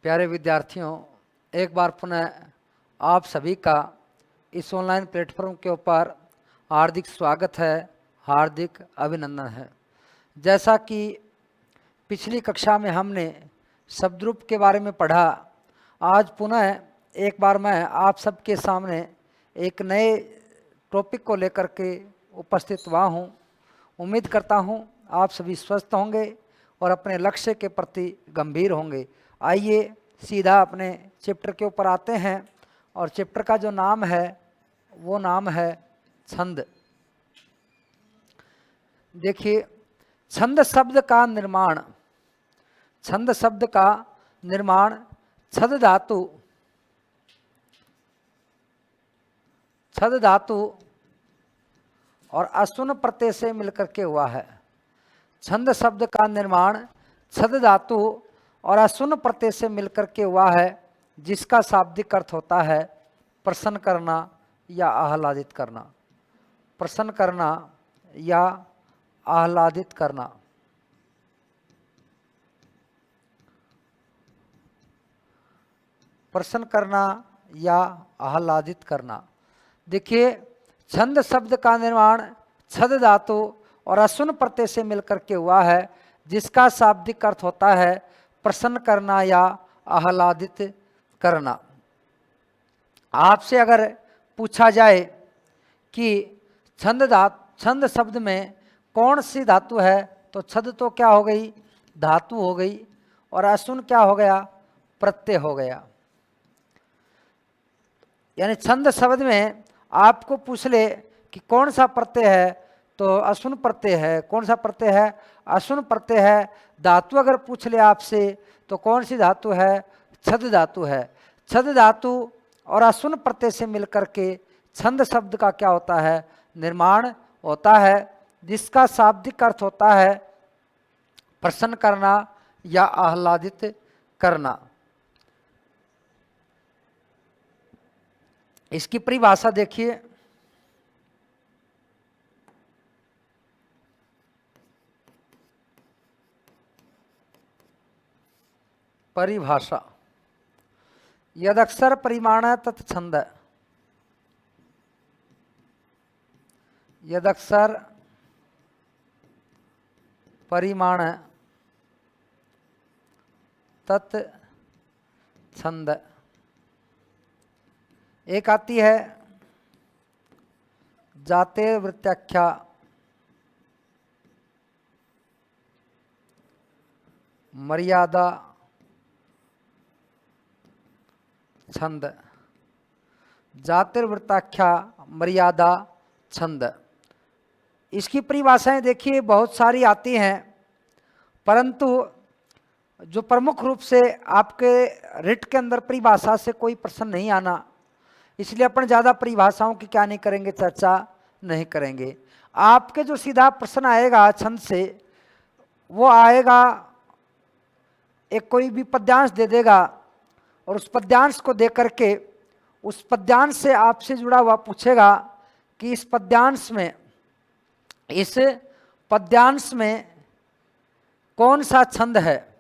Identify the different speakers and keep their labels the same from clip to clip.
Speaker 1: प्यारे विद्यार्थियों, एक बार पुनः आप सभी का इस ऑनलाइन प्लेटफॉर्म के ऊपर हार्दिक स्वागत है, हार्दिक अभिनंदन है। जैसा कि पिछली कक्षा में हमने शब्दरूप के बारे में पढ़ा, आज पुनः एक बार मैं आप सबके सामने एक नए टॉपिक को लेकर के उपस्थित हुआ हूँ। उम्मीद करता हूँ आप सभी स्वस्थ होंगे और अपने लक्ष्य के प्रति गंभीर होंगे। आइए सीधा अपने चैप्टर के ऊपर आते हैं और चैप्टर का जो नाम है वो नाम है छंद। देखिए, छंद शब्द का निर्माण, छंद शब्द का निर्माण छद धातु और असुन प्रत्यय से मिलकर के हुआ है। छंद शब्द का निर्माण छद धातु और असुन प्रत्यय से मिलकर के हुआ है, जिसका शाब्दिक अर्थ होता है प्रसन्न करना या आह्लादित करना। प्रसन्न करना या आह्लादित करना। प्रसन्न करना या आह्लादित करना। देखिए, छंद शब्द का निर्माण छद धातु और असुन प्रत्यय से मिलकर के हुआ है, जिसका शाब्दिक अर्थ होता है प्रसन्न करना या आह्लादित करना। आपसे अगर पूछा जाए कि छंद शब्द में कौन सी धातु है, तो छद तो क्या हो गई, धातु हो गई, और असुन क्या हो गया, प्रत्यय हो गया। यानी छंद शब्द में आपको पूछ ले कि कौन सा प्रत्यय है, तो असुन प्रत्यय है। कौन सा प्रत्यय है, असुन प्रत्यय है। धातु अगर पूछ ले आपसे तो कौन सी धातु है, छद धातु है। छद धातु और असुन प्रत्यय से मिलकर के छंद शब्द का क्या होता है, निर्माण होता है, जिसका शाब्दिक अर्थ होता है प्रसन्न करना या आह्लादित करना। इसकी परिभाषा देखिए, परिभाषा यदक्षर परिमाण तत्छंद। यदक्षर परिमाण तत्छंद। एक आती है जाते वृत्त्याख्या, मर्यादा छंद। जातिर्वृत्ताख्या मर्यादा छंद। इसकी परिभाषाएं देखिए बहुत सारी आती हैं, परंतु जो प्रमुख रूप से आपके रिट के अंदर परिभाषा से कोई प्रश्न नहीं आना, इसलिए अपन ज़्यादा परिभाषाओं की क्या नहीं करेंगे, चर्चा नहीं करेंगे। आपके जो सीधा प्रश्न आएगा छंद से, वो आएगा एक कोई भी पद्यांश दे देगा और उस पद्यांश को दे करके उस पद्यांश से आपसे जुड़ा हुआ पूछेगा कि इस पद्यांश में कौन सा छंद है।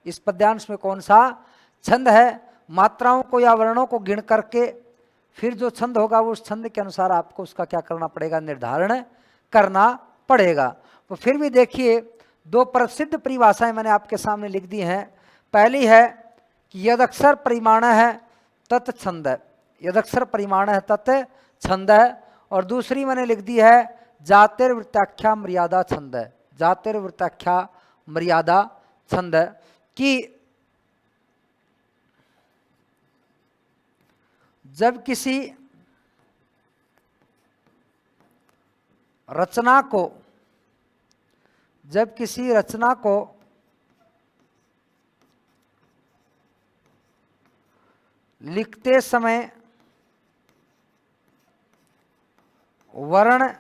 Speaker 1: इस पद्यांश में कौन सा छंद है। मात्राओं को या वर्णों को गिन करके फिर जो छंद होगा वो उस छंद के अनुसार आपको उसका क्या करना पड़ेगा, निर्धारण करना पड़ेगा। तो फिर भी देखिए, दो प्रसिद्ध परिभाषाएं मैंने आपके सामने लिख दी हैं। पहली है कि यदक्षर परिमाण है तत्छंद। यदक्षर परिमाण है तत्छंद। और दूसरी मैंने लिख दी है जातिर्वृत्ताख्या मर्यादा छंद। जातिर्वृत्ताख्या मर्यादा छंद। कि जब किसी रचना को लिखते समय वर्ण,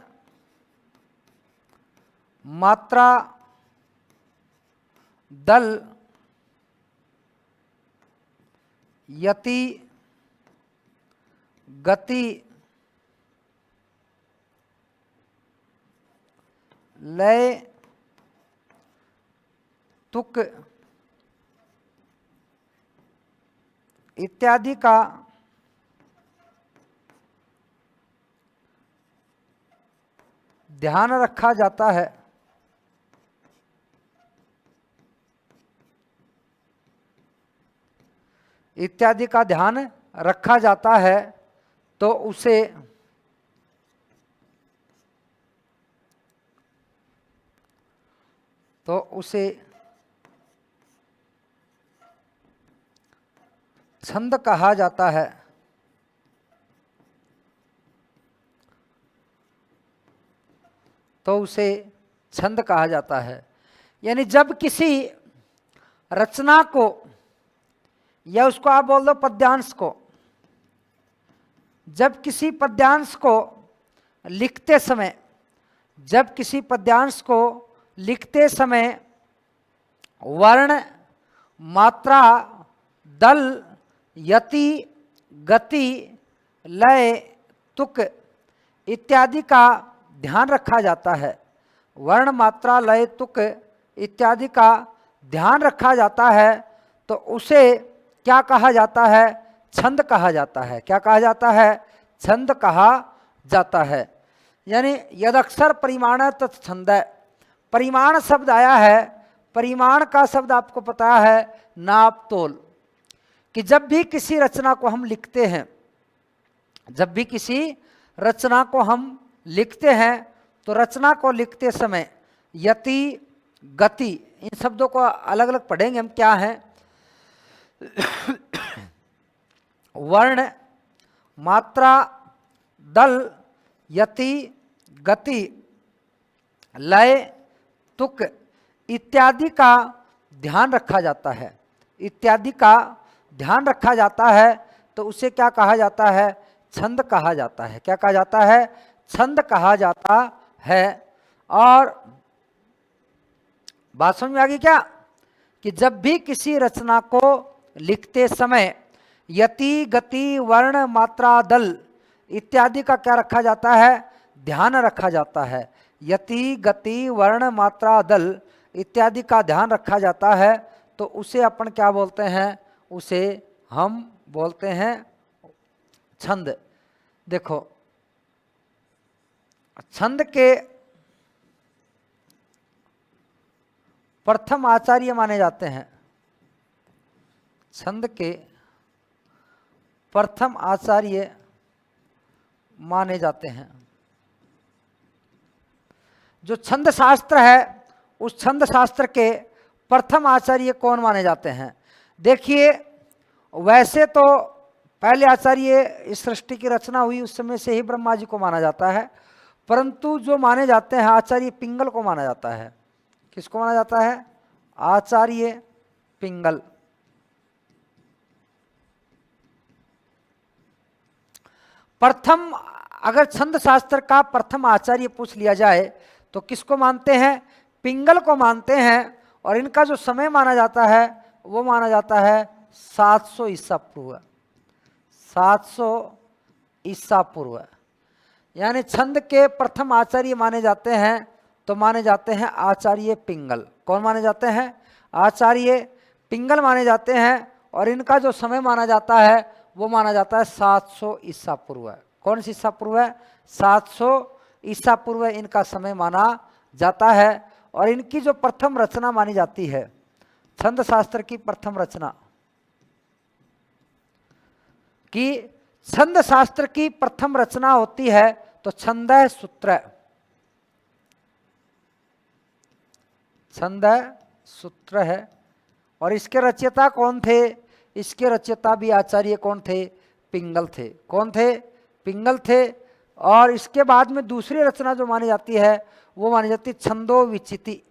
Speaker 1: मात्रा, दल, यति, गति, लय, तुक, इत्यादि का ध्यान रखा जाता है, इत्यादि का ध्यान रखा जाता है तो उसे छंद कहा जाता है। तो उसे छंद कहा जाता है। यानी जब किसी रचना को, या उसको आप बोल दो पद्यांश को, जब किसी पद्यांश को लिखते समय, जब किसी पद्यांश को लिखते समय वर्ण, मात्रा, दल, यति, गति, लय, तुक इत्यादि का ध्यान रखा जाता है, वर्ण, मात्रा, लय, तुक इत्यादि का ध्यान रखा जाता है, तो उसे क्या कहा जाता है? छंद कहा जाता है। क्या कहा जाता है? छंद कहा जाता है। यानी यदक्षर परिमाण तत्छंद, परिमाण शब्द आया है, परिमाण का शब्द आपको पता है नाप तोल, कि जब भी किसी रचना को हम लिखते हैं, जब भी किसी रचना को हम लिखते हैं तो रचना को लिखते समय यति, गति, इन शब्दों को अलग अलग पढ़ेंगे हम क्या है। वर्ण, मात्रा, दल, यति, गति, लय, तुक इत्यादि का ध्यान रखा जाता है, इत्यादि का ध्यान रखा जाता है तो उसे क्या कहा जाता है? छंद कहा जाता है। क्या कहा जाता है? छंद कहा जाता है। और बात समझ में आ गई क्या? कि जब भी किसी रचना को लिखते समय यति, गति, वर्ण, मात्रा, दल इत्यादि का क्या रखा जाता है? ध्यान रखा जाता है। यति, गति, वर्ण, मात्रा, दल इत्यादि का ध्यान रखा जाता है तो उसे अपन क्या बोलते हैं? उसे हम बोलते हैं छंद। देखो, छंद के प्रथम आचार्य माने जाते हैं, छंद के प्रथम आचार्य माने जाते हैं। जो छंद शास्त्र है उस छंद शास्त्र के प्रथम आचार्य कौन माने जाते हैं? देखिए, वैसे तो पहले आचार्य इस सृष्टि की रचना हुई उस समय से ही ब्रह्मा जी को माना जाता है, परंतु जो माने जाते हैं आचार्य पिंगल को माना जाता है। किसको माना जाता है? आचार्य पिंगल। प्रथम, अगर छंद शास्त्र का प्रथम आचार्य पूछ लिया जाए तो किसको मानते हैं? पिंगल को मानते हैं। और इनका जो समय माना जाता है वो माना जाता है 700 ईसा पूर्व, 700 ईसा पूर्व। यानी छंद के प्रथम आचार्य माने जाते हैं तो माने जाते हैं आचार्य पिंगल। कौन माने जाते हैं? आचार्य पिंगल माने जाते हैं। और इनका जो समय माना जाता है वो माना जाता है 700 ईसा पूर्व। कौन सी ईसा पूर्व? 700 ईसा पूर्व इनका समय माना जाता है। और इनकी जो प्रथम रचना मानी जाती है, छंद शास्त्र की प्रथम रचना, कि छंद शास्त्र की प्रथम रचना होती है तो छंद सूत्र, छंद सूत्र है। और इसके रचयिता कौन थे? इसके रचयिता भी आचार्य कौन थे? पिंगल थे। कौन थे? पिंगल थे। और इसके बाद में दूसरी रचना जो मानी जाती है वो मानी जाती है छंदो विचिति।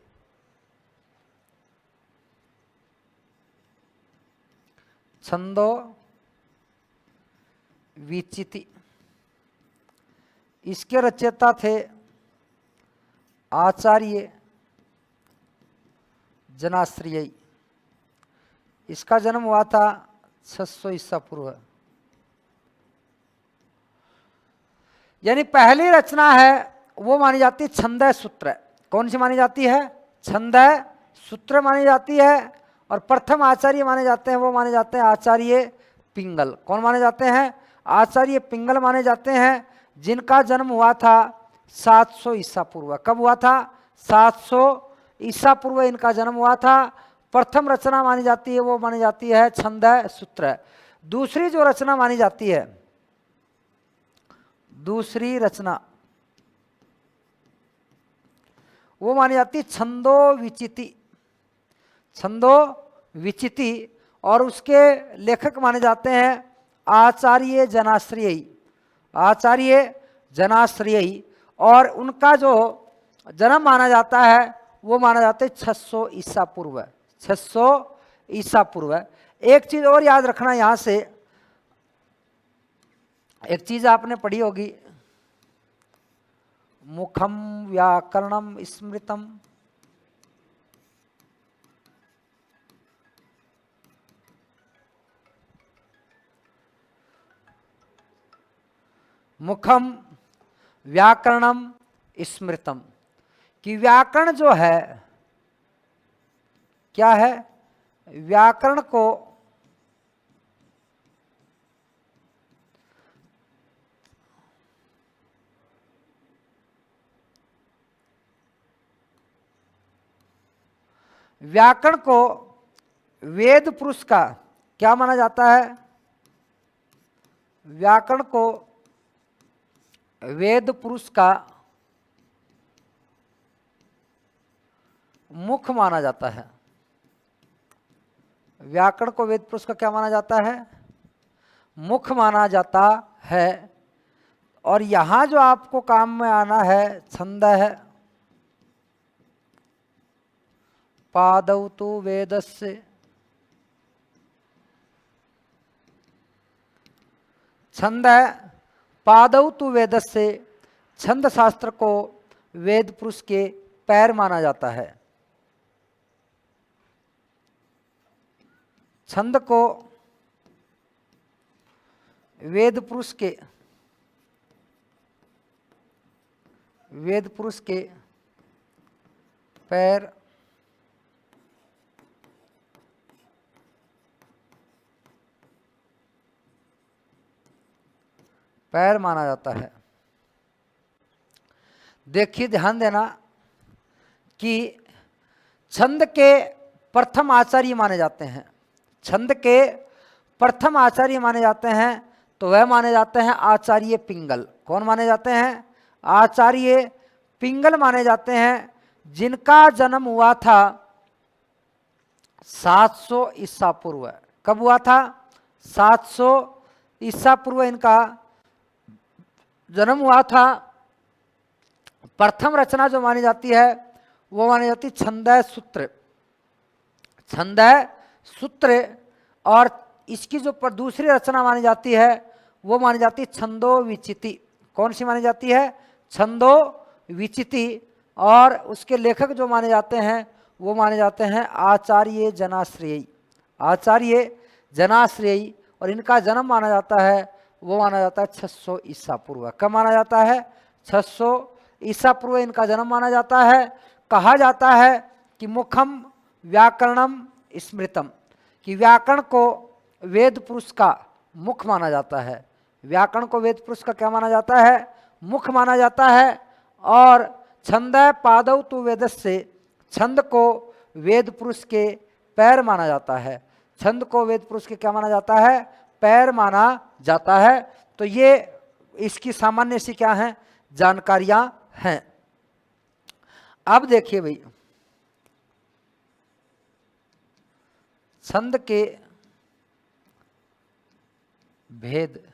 Speaker 1: छंदो विचिति, इसके रचयिता थे आचार्य जनाश्रयी। इसका जन्म हुआ था 600 ईसा पूर्व। यानी पहली रचना है वो मानी जाती है छंद सूत्र। कौन सी मानी जाती है? छंद सूत्र मानी जाती है। और प्रथम आचार्य माने जाते हैं वो माने जाते हैं आचार्य पिंगल। कौन माने जाते हैं? आचार्य पिंगल माने जाते हैं, जिनका जन्म हुआ था 700 ईसा पूर्व। कब हुआ था? 700 ईसा पूर्व इनका जन्म हुआ था। प्रथम रचना मानी जाती है वो मानी जाती है छंद सूत्र। दूसरी जो रचना मानी जाती है, दूसरी रचना वो मानी जाती है छंदो विचिति। छंदो विचिति, और उसके लेखक माने जाते हैं आचार्य जनाश्रयी। आचार्य जनाश्रयी, और उनका जो जन्म माना जाता है वो माना जाता है 600 ईसा पूर्व। 600 ईसा पूर्व। एक चीज और याद रखना यहां से, एक चीज आपने पढ़ी होगी, मुखम व्याकरणम स्मृतम। मुखम व्याकरणम स्मृतम, कि व्याकरण जो है क्या है? व्याकरण को व्याकरण को वेद पुरुष का क्या माना जाता है? व्याकरण को वेद पुरुष का मुख माना जाता है। व्याकरण को वेद पुरुष का क्या माना जाता है? मुख माना जाता है। और यहां जो आपको काम में आना है छंद है, पादौ तु वेदस्य। छंद है पादौ तु वेदस्य। छंद शास्त्र को वेद पुरुष के पैर माना जाता है। छंद को वेद पुरुष के पैर माना जाता है। देखिए ध्यान देना कि छंद के प्रथम आचार्य माने जाते हैं। छंद के प्रथम आचार्य माने जाते हैं तो वह माने जाते हैं आचार्य पिंगल। कौन माने जाते हैं? आचार्य पिंगल माने जाते हैं, जिनका जन्म हुआ था 700 ईसा पूर्व। कब हुआ था? 700 ईसा पूर्व इनका जन्म हुआ था। प्रथम रचना जो मानी जाती है वो मानी जाती है छंदः सूत्र। छंदः सूत्र, और इसकी जो दूसरी रचना मानी जाती है वो मानी जाती है छंदो विचिति। कौन सी मानी जाती है? छंदो विचिति। और उसके लेखक जो माने जाते हैं वो माने जाते हैं आचार्य जनाश्रयी। आचार्य जनाश्रयी, और इनका जन्म माना जाता है वो माना जाता है 600 ईसा पूर्व। कब माना जाता है? 600 ईसा पूर्व इनका जन्म माना जाता है। कहा जाता है कि मुखम व्याकरणम स्मृतम, कि व्याकरण को वेद पुरुष का मुख माना जाता है। व्याकरण को वेद पुरुष का क्या माना जाता है? मुख माना जाता है। और छंद पादौ तु वेदस्य, छंद को वेद पुरुष के पैर माना जाता है। छंद को वेद पुरुष के क्या माना जाता है? पैर माना जाता है। तो ये इसकी सामान्य सी क्या है? जानकारियां हैं। अब देखिए भाई, छंद के भेद।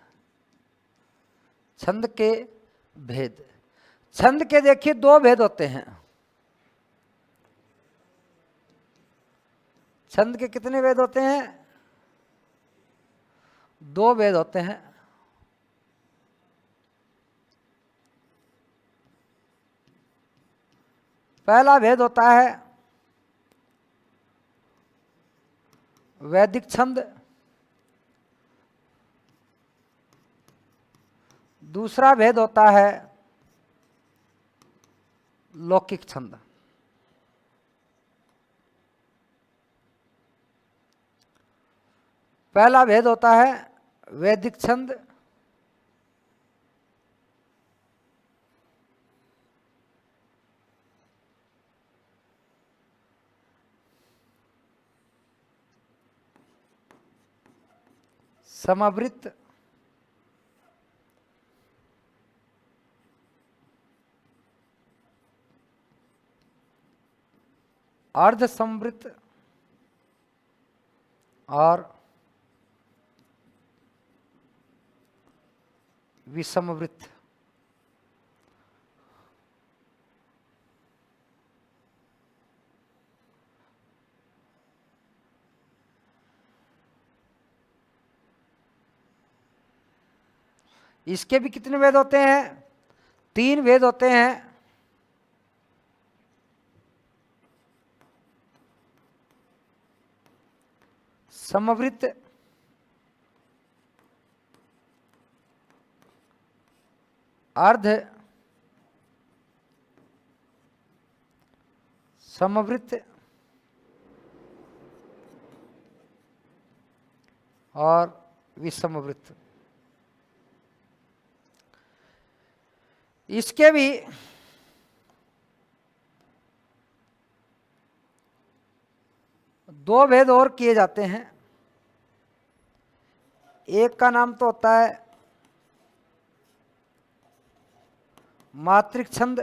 Speaker 1: छंद के भेद, छंद के देखिए दो भेद होते हैं। छंद के कितने भेद होते हैं? दो भेद होते हैं। पहला भेद होता है वैदिक छंद, दूसरा भेद होता है लौकिक छंद। पहला भेद होता है वैदिक छंद, समवृत्त, अर्ध समवृत्त और विषमवृत्त। इसके भी कितने वेद होते हैं? 3 वेद होते हैं। समवृत्त, अर्ध समवृत्त और विषमवृत्त। इसके भी दो भेद और किए जाते हैं। एक का नाम तो होता है मात्रिक छंद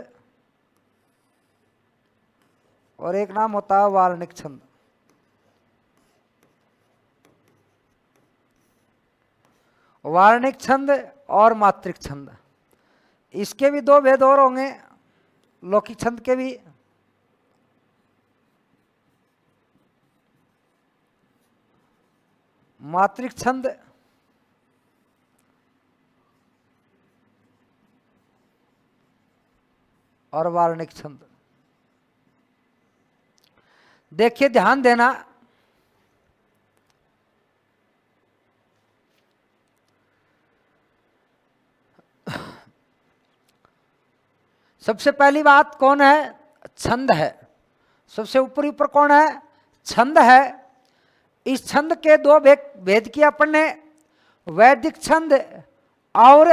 Speaker 1: और एक नाम होता है वार्णिक छंद। वार्णिक छंद और मात्रिक छंद, इसके भी 2 भेद और होंगे। लौकिक छंद के भी मात्रिक छंद और वार्णिक छंद। देखिए, ध्यान देना, सबसे पहली बात कौन है? छंद है। सबसे ऊपरी ऊपर कौन है? छंद है। इस छंद के 2 भेद किया अपन ने, वैदिक छंद और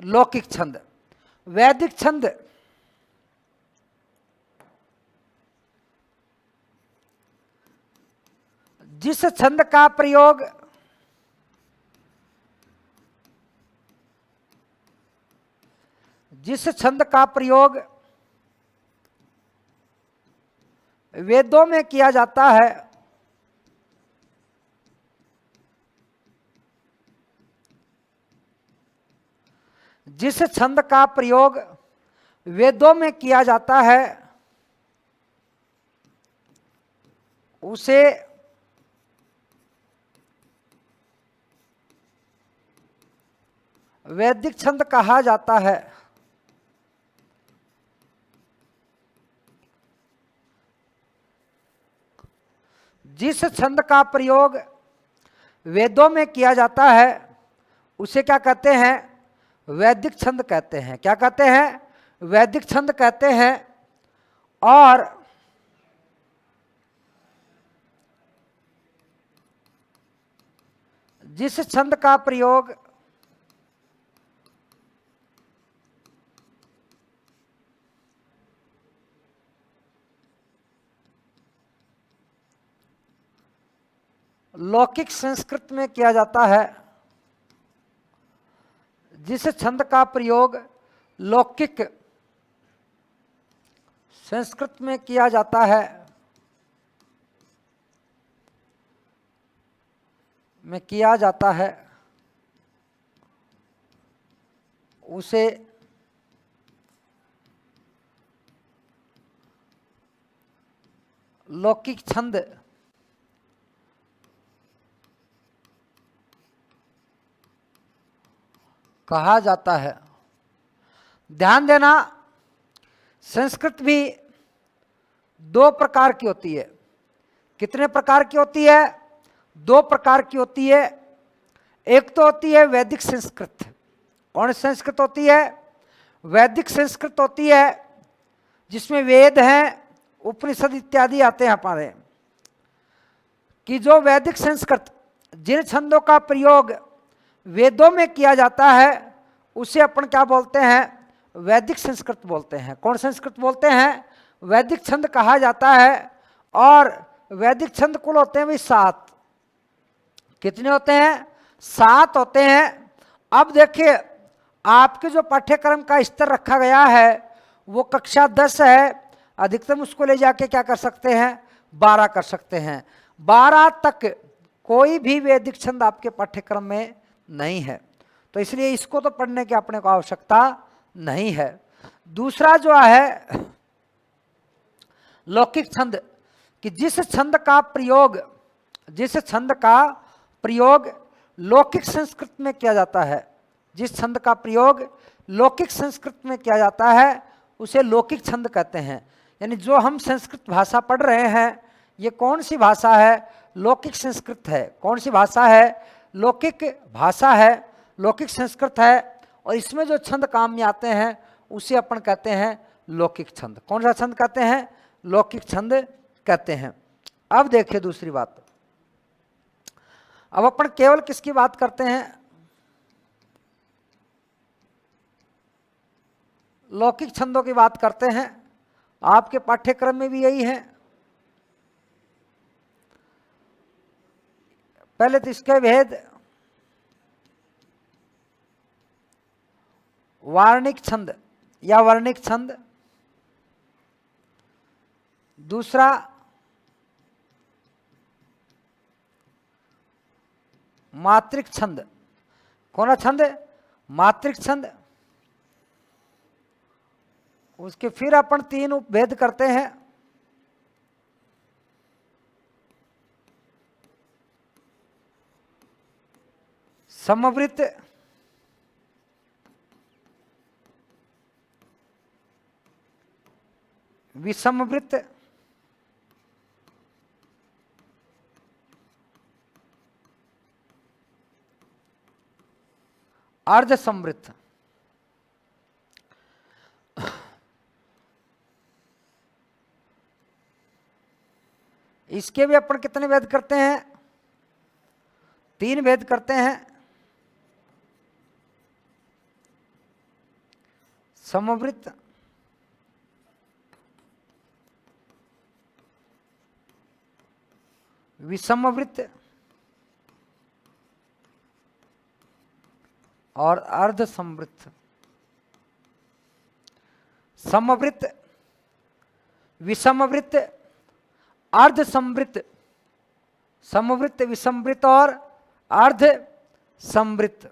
Speaker 1: लौकिक छंद। वैदिक छंद जिस छंद का प्रयोग वेदों में किया जाता है, जिस छंद का प्रयोग वेदों में किया जाता है उसे वैदिक छंद कहा जाता है। जिस छंद का प्रयोग वेदों में किया जाता है उसे क्या कहते हैं? वैदिक छंद कहते हैं। क्या कहते हैं? वैदिक छंद कहते हैं। और जिस छंद का प्रयोग लौकिक संस्कृत में किया जाता है, जिस छंद का प्रयोग लौकिक संस्कृत में किया जाता है उसे लौकिक छंद कहा जाता है। ध्यान देना, संस्कृत भी 2 प्रकार की होती है। कितने प्रकार की होती है? 2 प्रकार की होती है। एक तो होती है वैदिक संस्कृत। कौन संस्कृत होती है? वैदिक संस्कृत होती है, जिसमें वेद हैं, उपनिषद इत्यादि आते हैं हमारे। कि जो वैदिक संस्कृत जिन छंदों का प्रयोग वेदों में किया जाता है उसे अपन क्या बोलते हैं, वैदिक संस्कृत बोलते हैं। कौन संस्कृत बोलते हैं, वैदिक छंद कहा जाता है। और वैदिक छंद कुल होते हैं भाई 7। कितने होते हैं, 7 होते हैं। अब देखिए आपके जो पाठ्यक्रम का स्तर रखा गया है वो कक्षा 10 है, अधिकतम उसको ले जाके क्या कर सकते हैं, 12 कर सकते हैं। 12 तक कोई भी वैदिक छंद आपके पाठ्यक्रम में नहीं है, तो इसलिए इसको तो पढ़ने की अपने को आवश्यकता नहीं है। दूसरा जो है लौकिक छंद, कि जिस छंद का प्रयोग लौकिक संस्कृत में किया जाता है, जिस छंद का प्रयोग लौकिक संस्कृत में किया जाता है उसे लौकिक छंद कहते हैं। यानी जो हम संस्कृत भाषा पढ़ रहे हैं ये कौन सी भाषा है, लौकिक संस्कृत है। कौन सी भाषा है, लौकिक भाषा है, लौकिक संस्कृत है। और इसमें जो छंद काम में आते हैं उसे अपन कहते हैं लौकिक छंद। कौन सा छंद कहते हैं, लौकिक छंद कहते हैं। अब देखिए दूसरी बात, अब अपन केवल किसकी बात करते हैं, लौकिक छंदों की बात करते हैं। आपके पाठ्यक्रम में भी यही है। पहले तो इसके भेद, वार्णिक छंद या वर्णिक छंद, दूसरा मात्रिक छंद। कौन सा छंद, मात्रिक छंद। उसके फिर अपन 3 उपभेद करते हैं। समवृत्त, विषमवृत्त, अर्ध समवृत्त। इसके भी अपन कितने भेद करते हैं, 3 भेद करते हैं। समवृत्त, विषमवृत्त और अर्ध समवृत्त। समवृत्त, विषमवृत्त, अर्ध समवृत्त, समवृत्त, विषमवृत्त और अर्ध समवृत्त।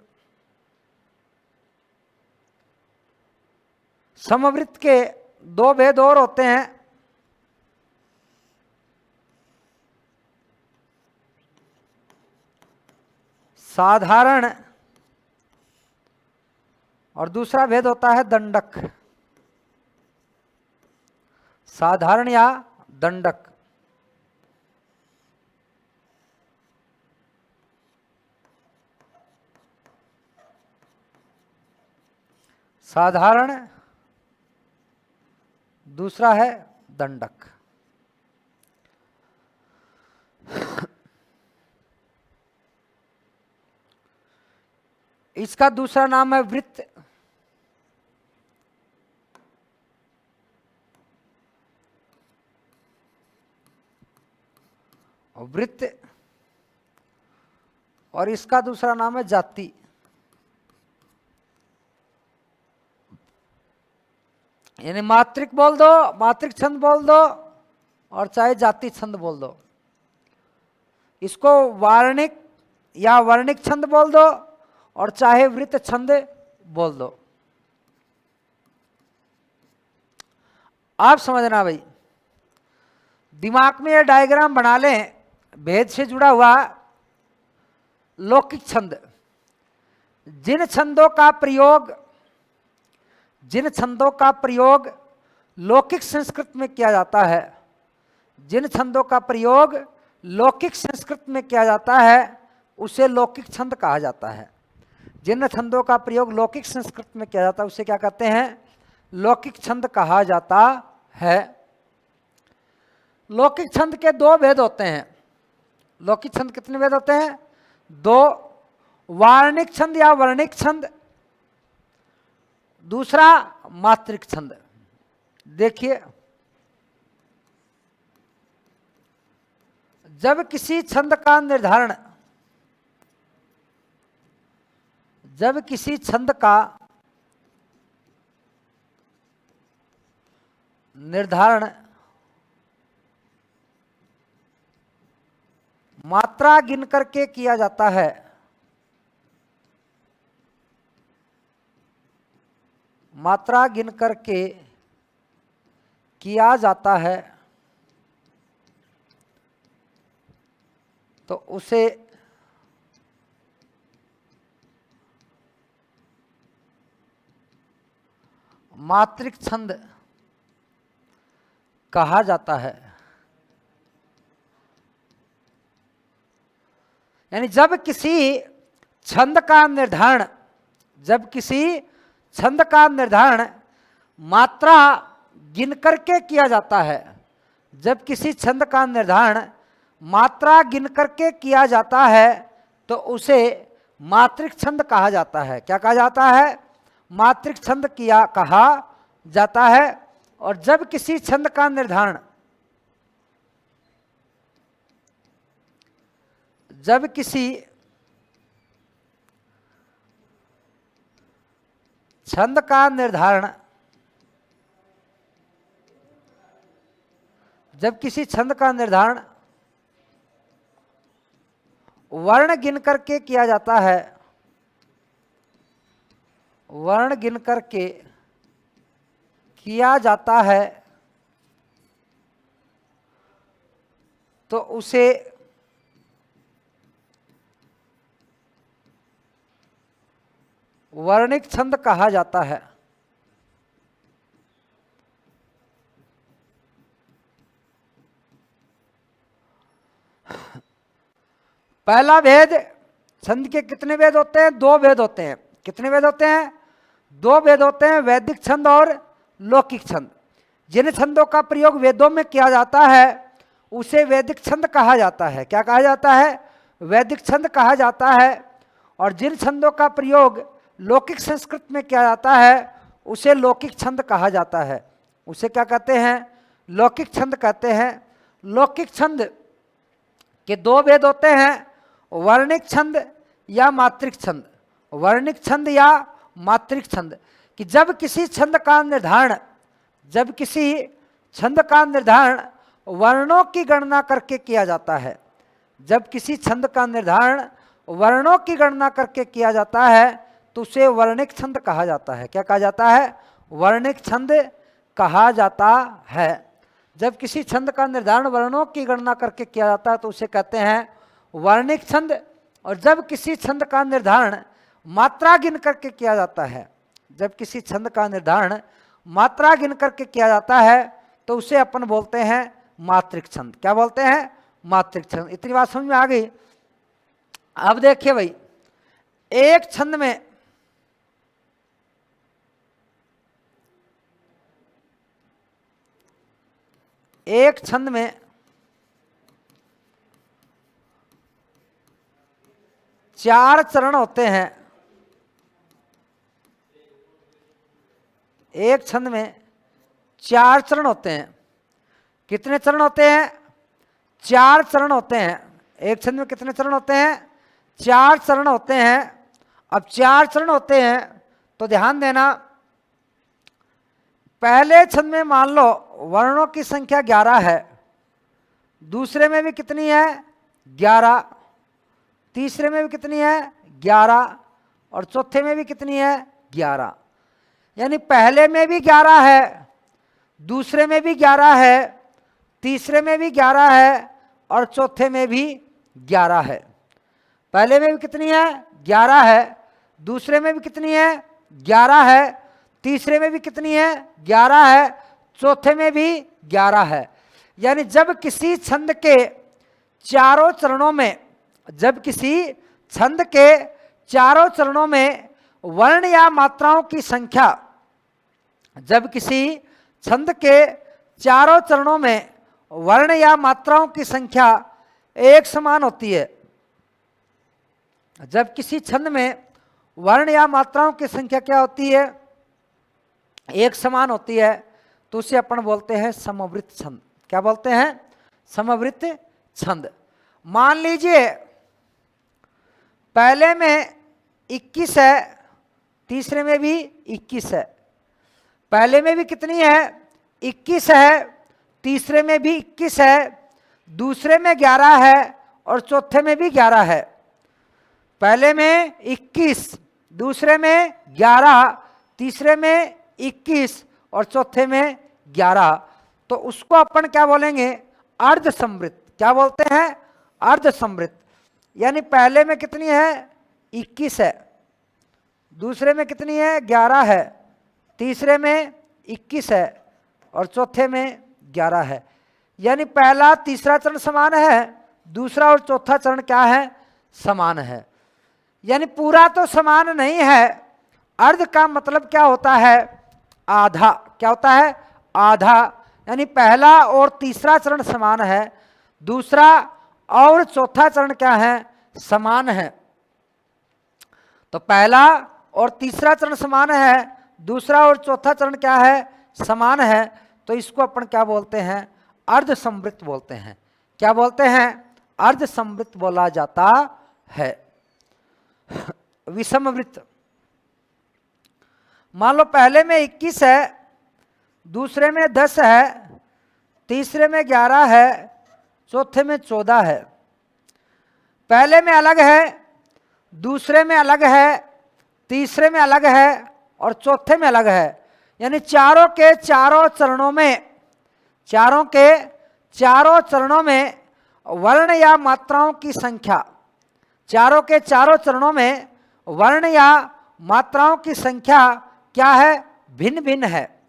Speaker 1: समवृत्त के 2 भेद और होते हैं। साधारण और दूसरा भेद होता है दंडक। साधारण या दंडक। साधारण, दूसरा है दंडक। इसका दूसरा नाम है वृत्त। वृत्त और इसका दूसरा नाम है जाति। यानी मात्रिक बोल दो, मात्रिक छंद बोल दो और चाहे जाति छंद बोल दो। इसको वार्णिक या वर्णिक छंद बोल दो और चाहे वृत्त छंद बोल दो। आप समझना भाई, दिमाग में ये डायग्राम बना लें। भेद से जुड़ा हुआ लौकिक छंद, जिन छंदों का प्रयोग लौकिक संस्कृत में किया जाता है, जिन छंदों का प्रयोग लौकिक संस्कृत में किया जाता है उसे लौकिक छंद कहा जाता है। जिन छंदों का प्रयोग लौकिक संस्कृत में किया जाता है उसे क्या कहते हैं, लौकिक छंद कहा जाता है। लौकिक छंद के 2 भेद होते हैं। लौकिक छंद कितने भेद होते हैं, 2। वार्णिक छंद या वर्णिक छंद, दूसरा मात्रिक छंद। देखिए, जब किसी छंद का निर्धारण, जब किसी छंद का निर्धारण मात्रा गिन करके किया जाता है, मात्रा गिन करके किया जाता है, तो उसे मात्रिक छंद कहा जाता है। यानी जब किसी छंद का निर्धारण, जब किसी छंद का निर्धारण मात्रा गिन करके किया जाता है, जब किसी छंद का निर्धारण मात्रा गिन करके किया जाता है, तो उसे मात्रिक छंद कहा जाता है। क्या कहा जाता है? मात्रिक छंद किया कहा जाता है। और जब किसी छंद का निर्धारण, जब किसी छंद का निर्धारण, जब किसी छंद का निर्धारण वर्ण गिन करके किया जाता है, वर्ण गिन करके किया जाता है, तो उसे वर्णिक छंद कहा जाता है। पहला भेद, छंद के कितने भेद होते हैं? दो भेद होते हैं। कितने भेद होते हैं? दो भेद होते हैं, वैदिक छंद और लौकिक छंद। जिन छंदों का प्रयोग वेदों में किया जाता है उसे वैदिक छंद कहा जाता है। क्या कहा जाता है? वैदिक छंद कहा जाता है। और जिन छंदों का प्रयोग लौकिक संस्कृत में किया जाता है उसे लौकिक छंद कहा जाता है। उसे क्या कहते हैं? लौकिक छंद कहते हैं। लौकिक छंद के दो भेद होते हैं, वर्णिक छंद या मात्रिक छंद। वर्णिक छंद या मात्रिक छंद, कि जब किसी छंद का निर्धारण, जब किसी छंद का निर्धारण वर्णों की गणना करके किया जाता है, जब किसी छंद का निर्धारण वर्णों की गणना करके किया जाता है तो उसे वर्णिक छंद कहा जाता है। क्या कहा जाता है? वर्णिक छंद कहा जाता है। जब किसी छंद का निर्धारण वर्णों की गणना करके किया जाता है तो उसे कहते हैं वर्णिक छंद। और जब किसी छंद का निर्धारण मात्रा गिन करके किया जाता है, जब किसी छंद का निर्धारण मात्रा गिन करके किया जाता है तो उसे अपन बोलते हैं मात्रिक छंद। क्या बोलते हैं? मात्रिक छंद। इतनी बात समझ में आ गई? अब देखिए भाई, एक छंद में एक छंद में चार चरण होते हैं। एक छंद में चार चरण होते हैं। कितने चरण होते हैं? चार चरण होते हैं। एक छंद में कितने चरण होते हैं? चार चरण होते हैं। अब चार चरण होते हैं तो ध्यान देना, पहले छंद में मान लो वर्णों की संख्या 11 है, दूसरे में भी कितनी है? 11, तीसरे में भी कितनी है? 11, और चौथे में भी कितनी है? 11। यानी पहले में भी 11 है, दूसरे में भी 11 है, तीसरे में भी 11 है, और चौथे में भी 11 है। पहले में भी कितनी है? 11 है, दूसरे में भी कितनी है? 11 है, तीसरे में भी कितनी है? 11 है, चौथे में भी 11 है। यानी जब किसी छंद के चारों चरणों में, जब किसी छंद के चारों चरणों में वर्ण या मात्राओं की संख्या, जब किसी छंद के चारों चरणों में वर्ण या मात्राओं की संख्या एक समान होती है, जब किसी छंद में वर्ण या मात्राओं की संख्या क्या होती है, एक समान होती है, तो उसे अपन बोलते हैं समवृत्त छंद। क्या बोलते हैं? समवृत्त छंद। मान लीजिए पहले में 21 है, तीसरे में भी 21 है। पहले में भी कितनी है? 21 है, तीसरे में भी 21 है, दूसरे में 11 है और चौथे में भी 11 है। पहले में 21, दूसरे में 11, तीसरे में 21 और चौथे में 11, तो उसको अपन क्या बोलेंगे? अर्ध समवृत्त। क्या बोलते हैं? अर्ध समवृत्त। यानी पहले में कितनी है? 21 है, दूसरे में कितनी है? 11 है, तीसरे में 21 है और चौथे में 11 है। यानी पहला तीसरा चरण समान है, दूसरा और चौथा चरण क्या है? समान है। यानी पूरा तो समान नहीं है। अर्ध का मतलब क्या होता है? आधा। क्या होता है? आधा। यानी पहला और तीसरा चरण समान है, दूसरा और चौथा चरण क्या है? समान है। तो पहला और तीसरा चरण समान है, दूसरा और चौथा चरण क्या है? समान है। तो इसको अपन क्या बोलते हैं? अर्ध समवृत्त बोलते हैं। क्या बोलते हैं? अर्ध समवृत्त बोला जाता है। विषमवृत्त। मान लो पहले में 21 है, दूसरे में 10 है, तीसरे में 11 है, चौथे में 14 है। पहले में अलग है, दूसरे में अलग है, तीसरे में अलग है और चौथे में अलग है। यानी चारों के चारों चरणों में वर्ण या मात्राओं की संख्या, चारों के चारों चरणों में वर्ण या मात्राओं की संख्या क्या है? भिन्न भिन्न है।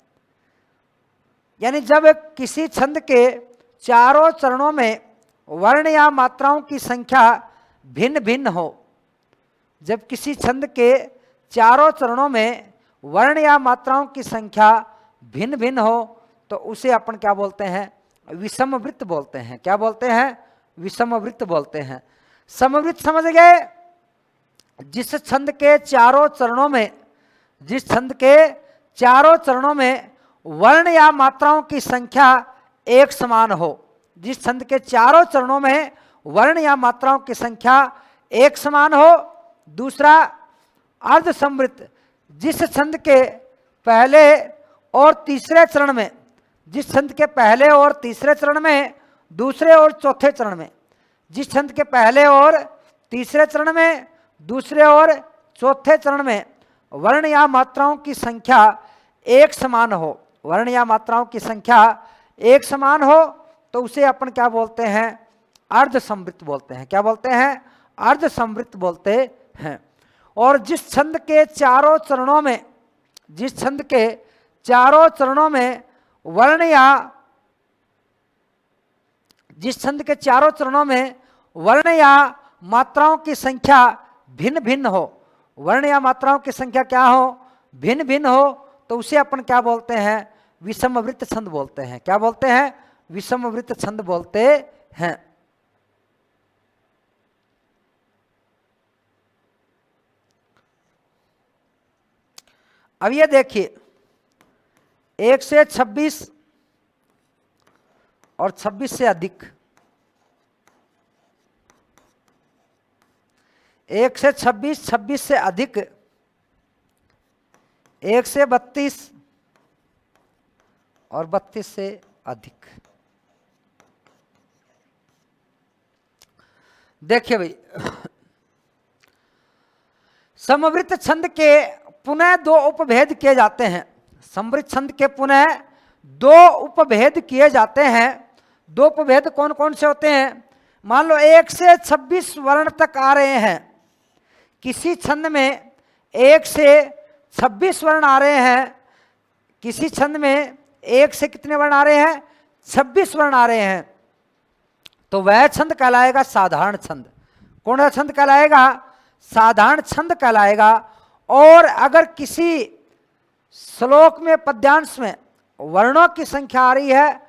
Speaker 1: यानी जब किसी छंद के चारों चरणों में वर्ण या मात्राओं की संख्या भिन्न भिन्न हो, जब किसी छंद के चारों चरणों में वर्ण या मात्राओं की संख्या भिन्न भिन्न हो, तो उसे अपन क्या बोलते हैं? विषमवृत्त बोलते हैं। क्या बोलते हैं? विषमवृत्त बोलते हैं। समवृत्त समझ गए? जिस छंद के चारों चरणों में वर्ण या मात्राओं की संख्या एक समान हो, जिस छंद के चारों चरणों में वर्ण या मात्राओं की संख्या एक समान हो। दूसरा अर्ध समवृत्त, जिस छंद के पहले और तीसरे चरण में, जिस छंद के पहले और तीसरे चरण में, दूसरे और चौथे चरण में, जिस छंद के पहले और तीसरे चरण में, दूसरे और चौथे चरण में वर्ण या मात्राओं की संख्या एक समान हो, वर्ण या मात्राओं की संख्या एक समान हो, तो उसे अपन क्या बोलते हैं? अर्ध समवृत्त बोलते हैं। क्या बोलते हैं? अर्ध समवृत्त बोलते हैं। और जिस छंद के चारों चरणों में, जिस छंद के चारों चरणों में वर्ण या, जिस छंद के चारों चरणों में वर्ण या मात्राओं की संख्या भिन्न भिन्न हो, वर्ण या मात्राओं की संख्या क्या हो? भिन्न भिन्न हो, तो उसे अपन क्या बोलते हैं? विषमवृत्त छंद बोलते हैं। क्या बोलते हैं? विषमवृत्त छंद बोलते हैं। अब ये देखिए 1 से 26 और 26 से अधिक, 1 से 26, 26 से अधिक, 1 से 32 और 32 से अधिक। देखिए भाई, समवृत्त छंद के पुनः दो उपभेद किए जाते हैं। समवृत्त छंद के पुनः दो उपभेद किए जाते हैं। दो उपभेद कौन कौन से होते हैं? मान लो 1 से 26 वर्ण तक आ रहे हैं, किसी छंद में 1 से 26 वर्ण आ रहे हैं, किसी छंद में 1 से कितने वर्ण आ रहे हैं? 26 वर्ण आ रहे हैं, तो वह छंद कहलाएगा साधारण छंद। कौन सा छंद कहलाएगा? साधारण छंद कहलाएगा। और अगर किसी श्लोक में, पद्यांश में वर्णों की संख्या आ रही है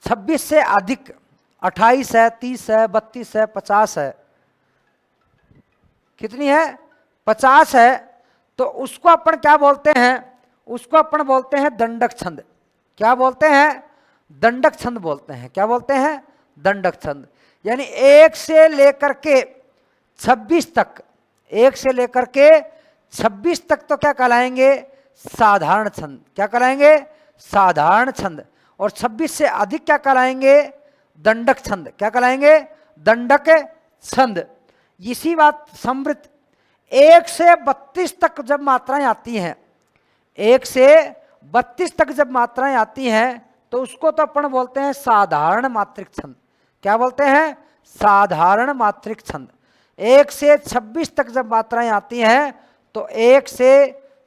Speaker 1: 26 से अधिक, 28 है, 30 है, 32 है, 50 है, कितनी है, 50 है, तो उसको अपन क्या बोलते हैं, उसको अपन बोलते हैं दंडक छंद। क्या बोलते हैं, दंडक छंद बोलते हैं। क्या बोलते हैं, दंडक छंद। यानी 1 से लेकर के 26 तक, 1 से लेकर के 26 तक तो क्या कहलाएंगे, साधारण छंद। क्या कहलाएंगे, साधारण छंद। और 26 से अधिक क्या कहलाएंगे, दंडक छंद। क्या कहलाएंगे, दंडक छंद। इसी बात समृद्ध 1 से 32 तक जब मात्राएं आती हैं, 1 से 32 तक जब मात्राएं आती हैं तो उसको तो अपन बोलते हैं साधारण मात्रिक छंद। क्या बोलते हैं, साधारण मात्रिक छंद। 1 से 26 तक जब मात्राएं आती हैं तो 1 से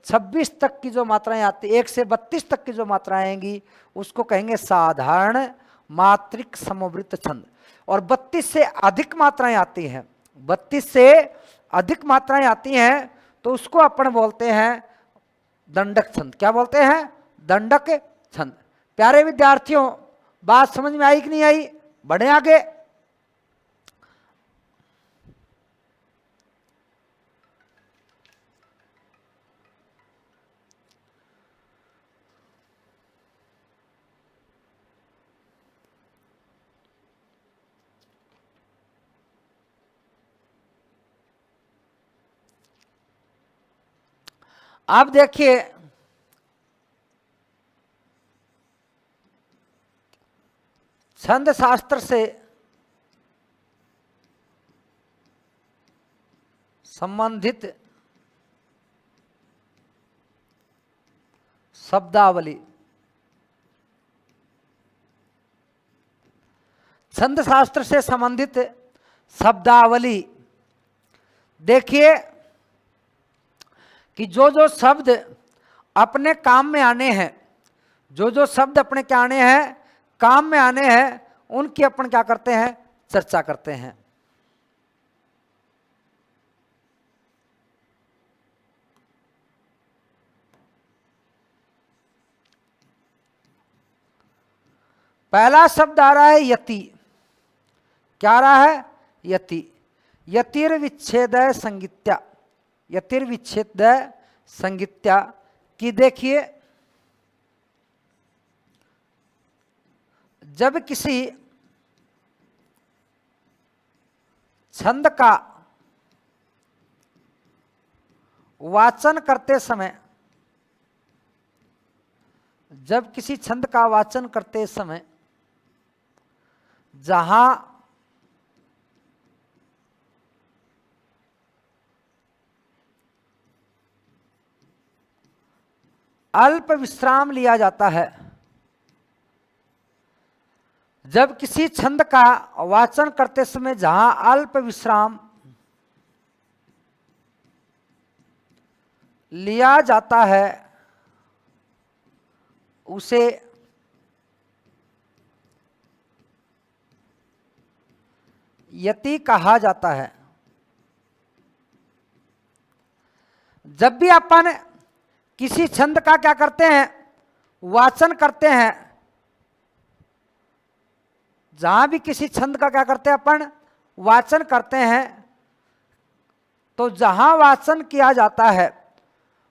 Speaker 1: 26 तक की जो मात्राएं आती, 1 से 32 तक की जो मात्राएं आएंगी उसको कहेंगे साधारण मात्रिक समवृत्त छंद। और 32 से अधिक मात्राएं आती हैं, 32 से अधिक मात्राएं आती हैं तो उसको अपन बोलते हैं दंडक छंद। क्या बोलते हैं, दंडक छंद। प्यारे विद्यार्थियों, बात समझ में आई कि नहीं आई, बढ़े आगे। आप देखिए, छंद शास्त्र से संबंधित शब्दावली, छंद शास्त्र से संबंधित शब्दावली। देखिए कि जो जो शब्द अपने काम में आने हैं, जो जो शब्द अपने क्या आने हैं, काम में आने हैं, उनकी अपन क्या करते हैं, चर्चा करते हैं। पहला शब्द आ रहा है यति। क्या आ रहा है, यति। यतिर्विच्छेद संगीत्या, यतिर्विच्छेद संगीत्या की देखिए, जब किसी छंद का वाचन करते समय, जब किसी छंद का वाचन करते समय जहां अल्प विश्राम लिया जाता है, जब किसी छंद का वाचन करते समय जहां अल्प विश्राम लिया जाता है उसे यति कहा जाता है। जब भी अपन किसी छंद का क्या करते हैं, वाचन करते हैं, जहां भी किसी छंद का क्या करते हैं अपन, वाचन करते हैं, तो जहां वाचन किया जाता है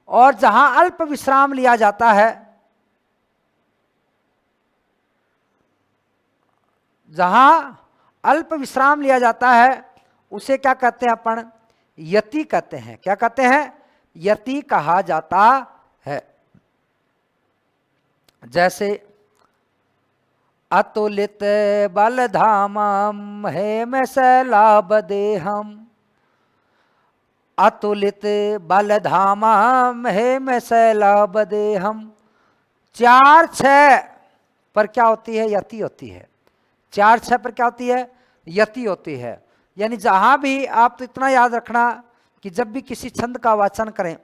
Speaker 1: और जहां अल्प विश्राम लिया जाता है, जहां अल्प विश्राम लिया जाता है उसे क्या कहते हैं अपन, यति कहते हैं। क्या कहते हैं, यति कहा जाता है। जैसे अतुलित बलधामम हेम सैलाब देहम, अतुलित बलधामम हेम सैलाब देहम। 4-6 पर क्या होती है, यति होती है। 4-6 पर क्या होती है, यति होती है। यानी जहां भी आप तो इतना याद रखना कि जब भी किसी छंद का वाचन करें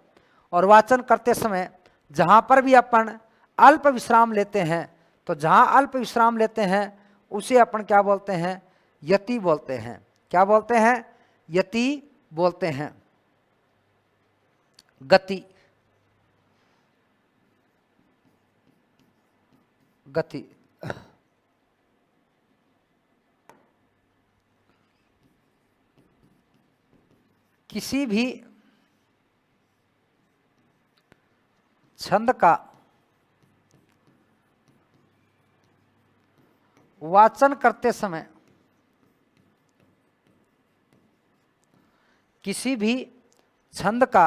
Speaker 1: और वाचन करते समय जहां पर भी अपन अल्प विश्राम लेते हैं, तो जहां अल्प विश्राम लेते हैं उसे अपन क्या बोलते हैं, यति बोलते हैं। क्या बोलते हैं, यति बोलते हैं। गति, गति, किसी भी छंद का वाचन करते समय, किसी भी छंद का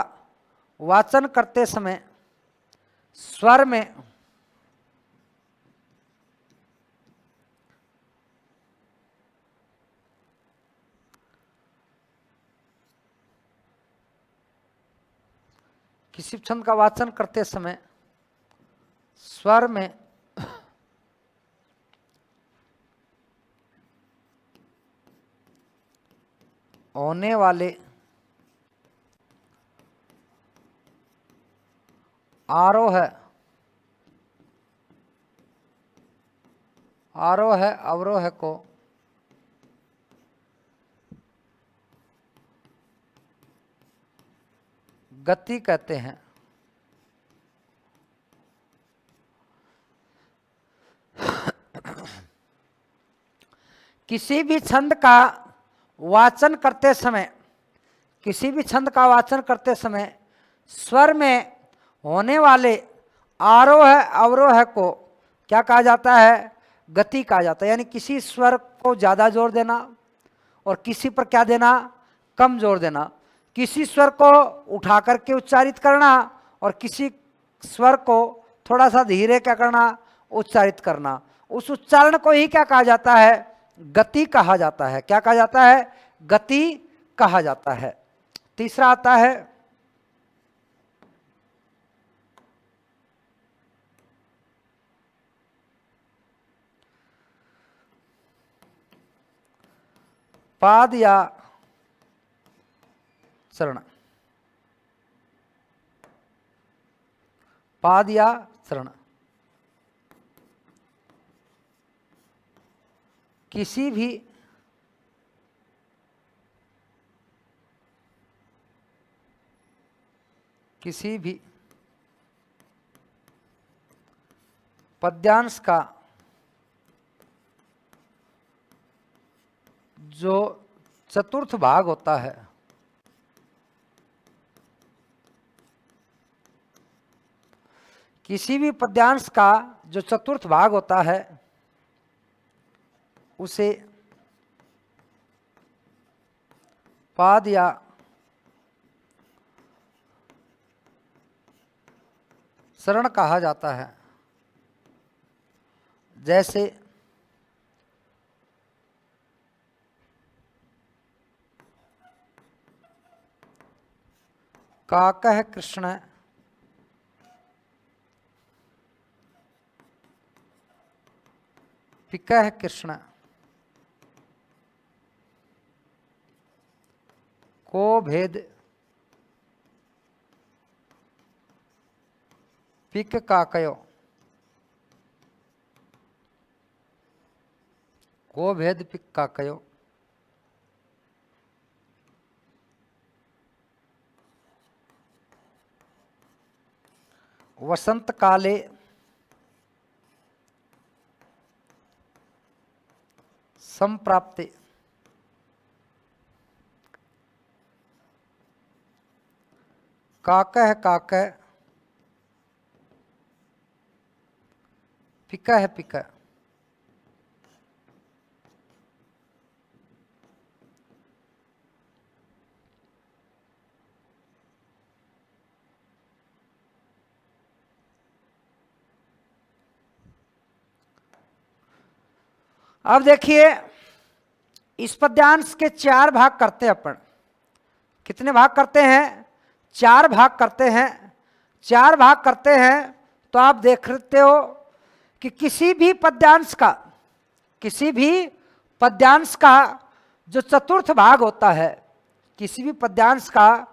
Speaker 1: वाचन करते समय स्वर में किसी छंद का वाचन करते समय स्वर में होने वाले आरोह अवरोह को गति कहते हैं। किसी भी छंद का वाचन करते समय, किसी भी छंद का वाचन करते समय स्वर में होने वाले आरोह अवरोह को क्या कहा जाता है? गति कहा जाता है। यानी किसी स्वर को ज़्यादा जोर देना और किसी पर क्या देना? कम जोर देना। किसी स्वर को उठा करके उच्चारित करना और किसी स्वर को थोड़ा सा धीरे क्या करना? उच्चारित करना। उस उच्चारण को ही क्या कहा जाता है? गति कहा जाता है। क्या कहा जाता है? गति कहा जाता है। तीसरा आता है पाद या चरण। पाद या चरण किसी भी पद्यांश का जो चतुर्थ भाग होता है, किसी भी पद्यांश का जो चतुर्थ भाग होता है उसे पाद या चरण कहा जाता है। जैसे काकः कृष्ण पिकः कृष्ण को भेद पिक काकयो, को भेद पिक काकयो। वसंत काले संप्राप्ते काकः काकः पिकः पिकः। अब देखिए इस पद्यांश के चार भाग करते हैं अपन। कितने भाग करते हैं? चार भाग करते हैं। चार भाग करते हैं तो आप देखते हो कि किसी भी पद्यांश का जो चतुर्थ भाग होता है, किसी भी पद्यांश का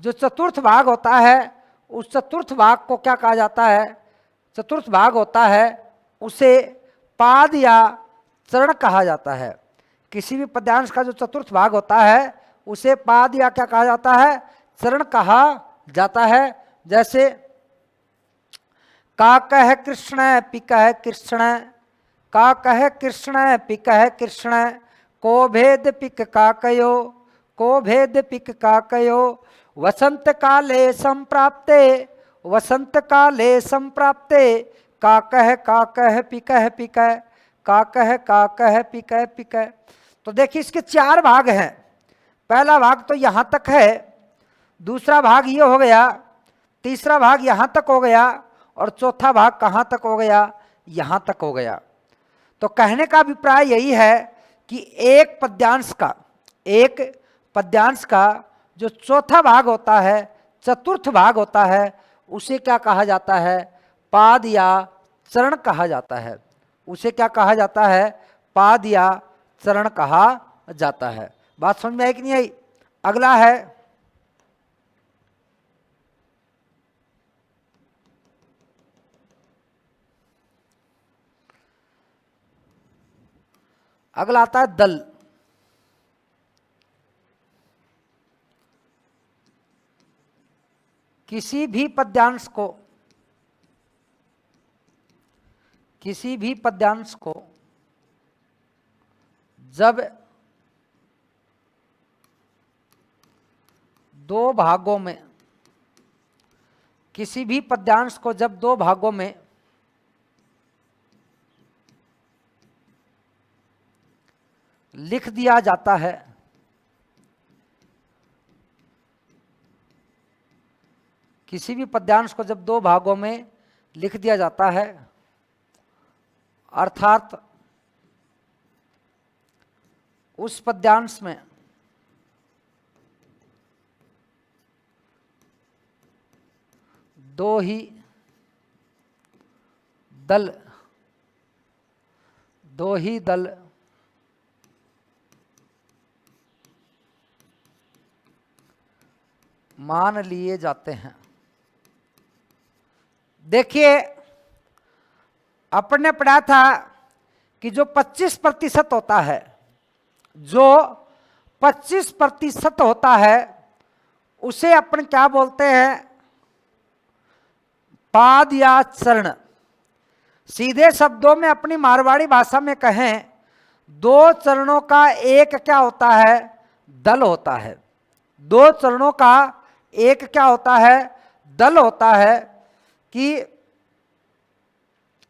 Speaker 1: जो चतुर्थ भाग होता है उस चतुर्थ भाग को क्या कहा जाता है? चतुर्थ भाग होता है उसे पाद या चरण कहा जाता है। किसी भी पद्यांश का जो चतुर्थ भाग होता है उसे पाद या क्या कहा जाता है? चरण कहा जाता है। जैसे काकः कृष्ण पिकः कृष्ण, काकः कृष्ण पिकः कृष्ण को भेद पिक काकयो, को भेद पिक का कयो, वसंत काले संप्राप्ते, वसंत काले संप्राप्ते, काकह पिकह पिकह, काकह पिकह पिकह। तो देखिए इसके चार भाग हैं। पहला भाग तो यहाँ तक है, दूसरा भाग ये हो गया, तीसरा भाग यहाँ तक हो गया, और चौथा भाग कहाँ तक हो गया, यहाँ तक हो गया। तो कहने का अभिप्राय यही है कि एक पद्यांश का जो चौथा भाग होता है, चतुर्थ भाग होता है, उसे क्या कहा जाता है, पाद या चरण कहा जाता है। उसे क्या कहा जाता है, पाद या चरण कहा जाता है। बात समझ में आई कि नहीं आई? अगला है अगला आता है दल। किसी भी पद्यांश को जब दो भागों में, किसी भी पद्यांश को जब दो भागों में लिख दिया जाता है, किसी भी पद्यांश को जब दो भागों में लिख दिया जाता है, अर्थात उस पद्यांश में दो ही दल मान लिए जाते हैं। देखिए अपन ने पढ़ा था कि जो 25% होता है, जो 25% होता है, उसे अपन क्या बोलते हैं, पाद या चरण। सीधे शब्दों में अपनी मारवाड़ी भाषा में कहें, दो चरणों का एक क्या होता है, दल होता है। दो चरणों का एक क्या होता है, दल होता है। कि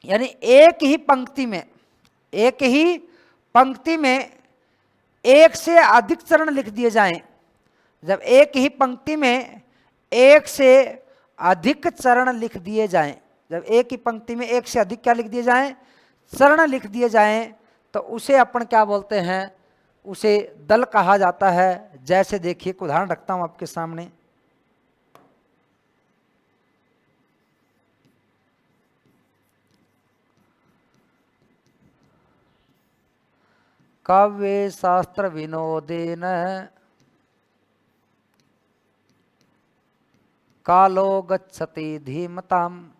Speaker 1: यानी एक ही पंक्ति में एक से अधिक चरण लिख दिए जाएं। जब एक ही पंक्ति में एक से अधिक चरण लिख दिए जाएं, जब एक ही पंक्ति में एक से अधिक क्या लिख दिए जाएं, चरण लिख दिए जाएं, तो उसे अपन क्या बोलते हैं, उसे दल कहा जाता है। जैसे देखिए एक उदाहरण रखता हूं आपके सामने। काव्ये शास्त्र विनोदेन कालो गच्छति धीमताम्।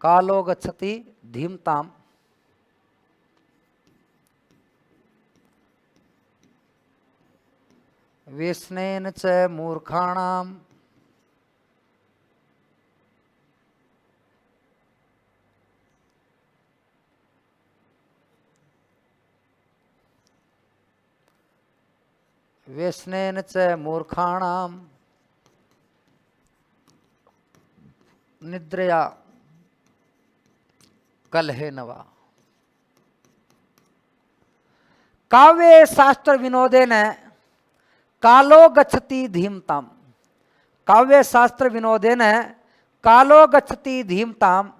Speaker 1: कालो गच्छति धीमताम्। व्यसनेन च मूर्खाणाम् व्यसनेन च मूर्खाणाम् निद्रया कलहेन वा। काव्ये शास्त्र विनोदेन कालो गच्छति धीमताम्। काव्य शास्त्र विनोदेन कालो गच्छति धीमताम्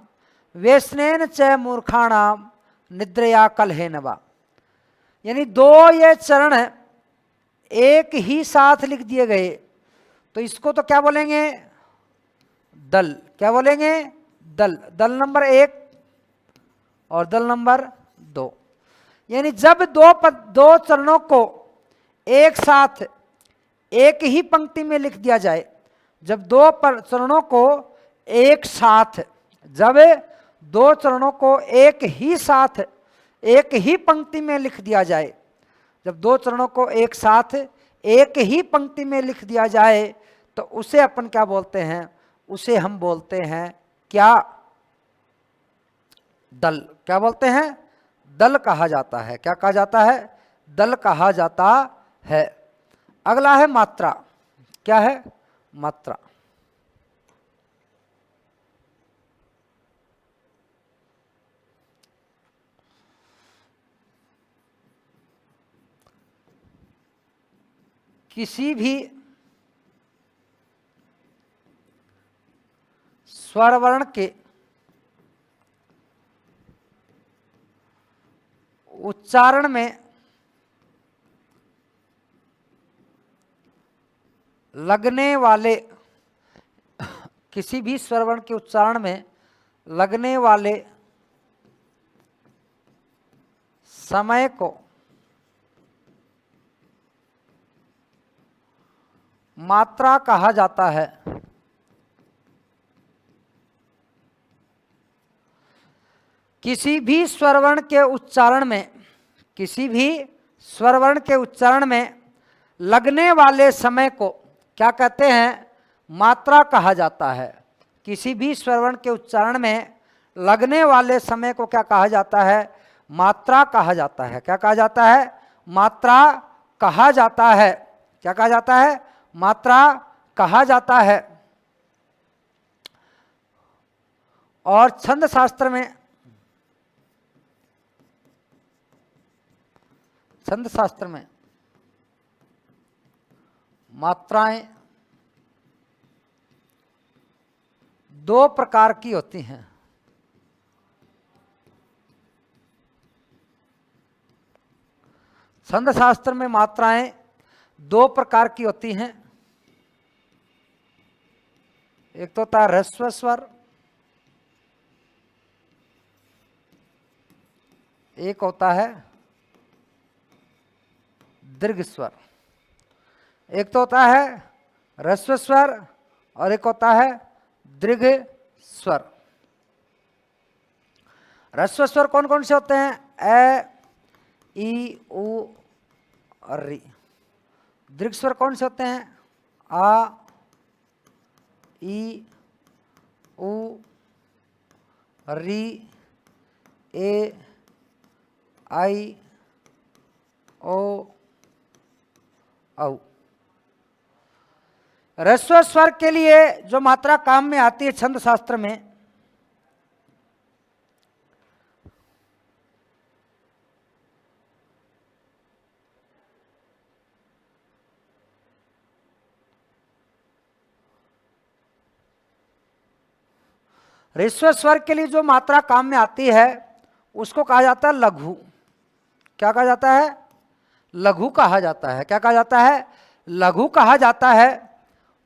Speaker 1: व्यसनेन च मूर्खाणाम् निद्रया कलहेन वा। यानी दो ये चरण एक ही साथ लिख दिए गए, तो इसको तो क्या बोलेंगे, दल। क्या बोलेंगे, दल। दल नंबर 1 और दल नंबर 2। यानी जब दो चरणों को एक साथ एक ही पंक्ति में लिख दिया जाए, जब दो चरणों को एक साथ, जब दो चरणों को एक ही साथ एक ही पंक्ति में लिख दिया जाए, जब दो चरणों को एक साथ एक ही पंक्ति में लिख दिया जाए, तो उसे अपन क्या बोलते हैं, उसे हम बोलते हैं क्या, दल, क्या बोलते हैं, दल कहा जाता है। क्या कहा जाता है, दल कहा जाता है। अगला है मात्रा। क्या है, मात्रा। किसी भी स्वर वर्ण के उच्चारण में लगने वाले, किसी भी स्वर वर्ण के उच्चारण में लगने वाले समय को मात्रा कहा जाता है। किसी भी स्वर वर्ण के उच्चारण में, किसी भी स्वर वर्ण के उच्चारण में लगने वाले समय को क्या कहते हैं, मात्रा कहा जाता है। किसी भी स्वर वर्ण के उच्चारण में लगने वाले समय को क्या कहा जाता है, मात्रा कहा जाता है। क्या कहा जाता है, मात्रा कहा जाता है। क्या कहा जाता है, मात्रा कहा जाता है। और छंद शास्त्र में, छंद शास्त्र में मात्राएं दो प्रकार की होती हैं। छंद शास्त्र में मात्राएं दो प्रकार की होती हैं। एक तो होता है ह्रस्व स्वर, एक होता है दीर्घ स्वर। एक तो होता है ह्रस्व स्वर और एक होता है दीर्घ स्वर। ह्रस्व स्वर कौन कौन से होते हैं, ए, ई, उ और री। दीर्घ स्वर कौन से होते हैं, आ, ई, उ, री, ए, आई, ओ, औ। ह्रस्व स्वर के लिए जो मात्रा काम में आती है छंद शास्त्र में, ह्रस्व स्वर के लिए जो मात्रा काम में आती है उसको कहा जाता है लघु। क्या कहा जाता है, लघु कहा जाता है। क्या कहा जाता है, लघु कहा जाता है।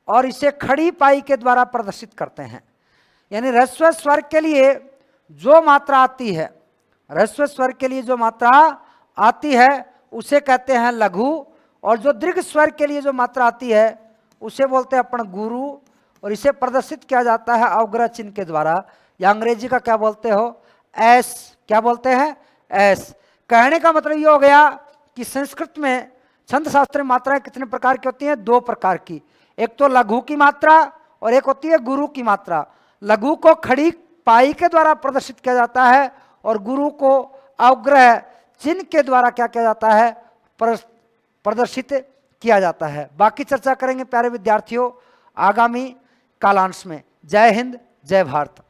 Speaker 1: और इसे खड़ी पाई के द्वारा प्रदर्शित करते हैं। यानी ह्रस्व स्वर के लिए जो मात्रा आती है, ह्रस्व स्वर के लिए जो मात्रा आती है उसे कहते हैं लघु। और जो दीर्घ स्वर के लिए जो मात्रा आती है उसे बोलते हैं अपन गुरु। और इसे प्रदर्शित किया जाता है अवग्रह चिन्ह के द्वारा, या अंग्रेजी का क्या बोलते हो, एस। क्या बोलते हैं, एस। कहने का मतलब ये हो गया कि संस्कृत में छंद शास्त्र में मात्राएं कितने प्रकार की होती हैं, दो प्रकार की। एक तो लघु की मात्रा और एक होती है गुरु की मात्रा। लघु को खड़ी पाई के द्वारा प्रदर्शित किया जाता है और गुरु को अवग्रह चिन्ह के द्वारा क्या किया जाता है, प्रदर्शित किया जाता है। बाकी चर्चा करेंगे प्यारे विद्यार्थियों आगामी कालांश में। जय हिंद, जय भारत।